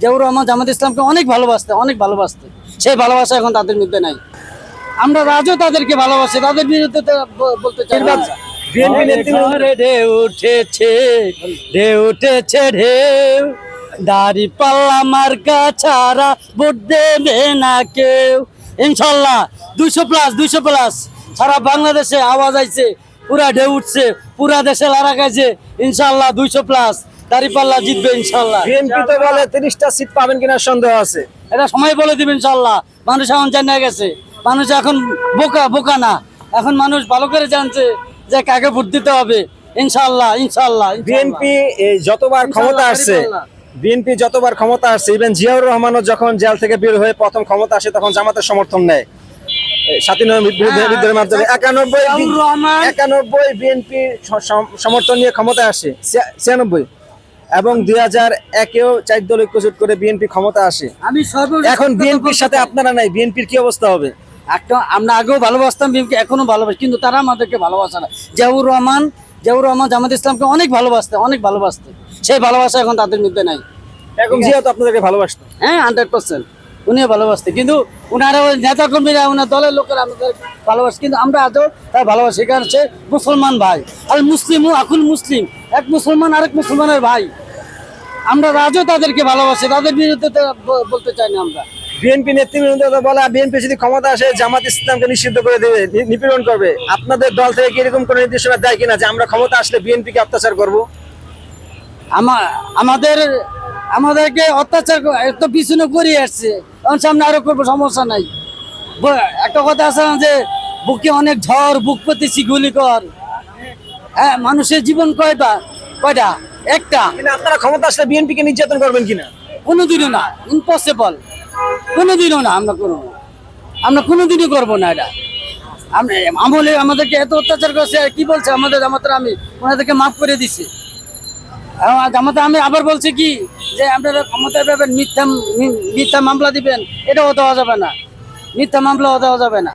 জিয়াউর রহমান জামাত ইসলামকে অনেক ভালোবাসতে সেই ভালোবাসা এখন তাদের মধ্যে নাই। আমরা রাজও তাদেরকে ভালোবাসি, তাদের বিরুদ্ধে তো বলতে চাই না। বিএনপি নেতৃত্বে ঢেউ উঠেছে ঢেউ, দাড়ি পাল্লা মার্কা ছাড়া ভোট দেবে না কেউ। ইনশাল্লাহ 200+ সারা বাংলাদেশে আওয়াজ আইছে, পুরা ঢেউ উঠছে, পুরা দেশে লড়া খাইছে। ইনশাল্লাহ 200+ দাড়ি পাল্লা জিতবে ইনশাল্লাহ। বিএনপি তো বলে 30টা সিট পাবেন কিনা সন্দেহ আছে। এটা সময় বলে দিবেন ইনশাল্লাহ। মানুষ এখন জানা গেছে, মানুষ এখন বোকা না, এখন মানুষ ভালো করে জানছে যে কাকে ভোট দিতে হবে। ইনশাল্লাহ বিএনপি যতবার ক্ষমতা আসছে, ইভেন জিয়াউর রহমানও যখন জেল থেকে বের হয়ে প্রথম ক্ষমতা আসে তখন জামাতের সমর্থন নেয়। 97 বিদ্রোহের মাধ্যমে 91 বিএনপি সমর্থন নিয়ে ক্ষমতা আসে, 96 এবং 2001-এও 4 দল ঐক্যজোট করে বিএনপি ক্ষমতা আসে। এখন বিএনপির সাথে আপনারা নাই, বিএনপির কি অবস্থা হবে? একটা আমরা আগেও ভালোবাসতাম বিএনপি, এখনো ভালোবাসি, কিন্তু তারা আমাদেরকে ভালোবাসে না। জিয়াউর রহমান জামাত ইসলামকে অনেক ভালোবাসতে সেই ভালোবাসা এখন তাদের মধ্যে নাই। এখন জিয়া তো আপনাদেরকে ভালোবাসতো, হ্যাঁ 100% উনিও ভালোবাসতে, কিন্তু উনারা ওই নেতা কর্মীরা ওনার দলের লোকেরা আমাদের ভালোবাসে, কিন্তু আমরা আজও তাই ভালোবাসি। কারণ সে মুসলমান ভাই, আর মুসলিম আকুল মুসলিম, এক মুসলমান আরেক মুসলমানের ভাই। আমরা রাজও তাদেরকে ভালোবাসি, তাদের বিরুদ্ধে তো বলতে চাই না। আমরা বিএনপি নেতৃবৃন্দ বলে বিএনপি যদি ক্ষমতা আসে জামাত ইসলামকে নিষিদ্ধ করে দেবে, নিপীড়ন করবে। আপনাদের দল থেকে কি এরকম কোনো নির্দেশনা দেয় কিনা যে আমরা ক্ষমতা আসলে বিএনপিকে অত্যাচার করব? আমাদেরকে অত্যাচার তো পিছনে করিয়ে আসছে, তখন সামনে আরো করবো, সমস্যা নাই। একটা কথা আছে না যে বুকে অনেক ঝড়, বুক পেতেছি গুলি কর। হ্যাঁ, মানুষের জীবন কয়টা? একটা। আপনারা ক্ষমতা আসলে বিএনপিকে নির্যাতন করবেন কিনা? কোনোদিনও না, ইম্পসিবল, কোনোদিনও না। আমরা কোনোদিনই করবো না এটা। আমলে আমাদেরকে এত অত্যাচার করছে, কি বলছে আমাদের জামাতের, আমি ওনাদেরকে মাফ করে দিছি। জামাতে আমি আবার বলছি কি যে আপনারা ক্ষমতায় পাবেন, মিথ্যা মামলা দিবেন, এটাও দেওয়া যাবে না, মিথ্যা মামলাও দেওয়া যাবে না।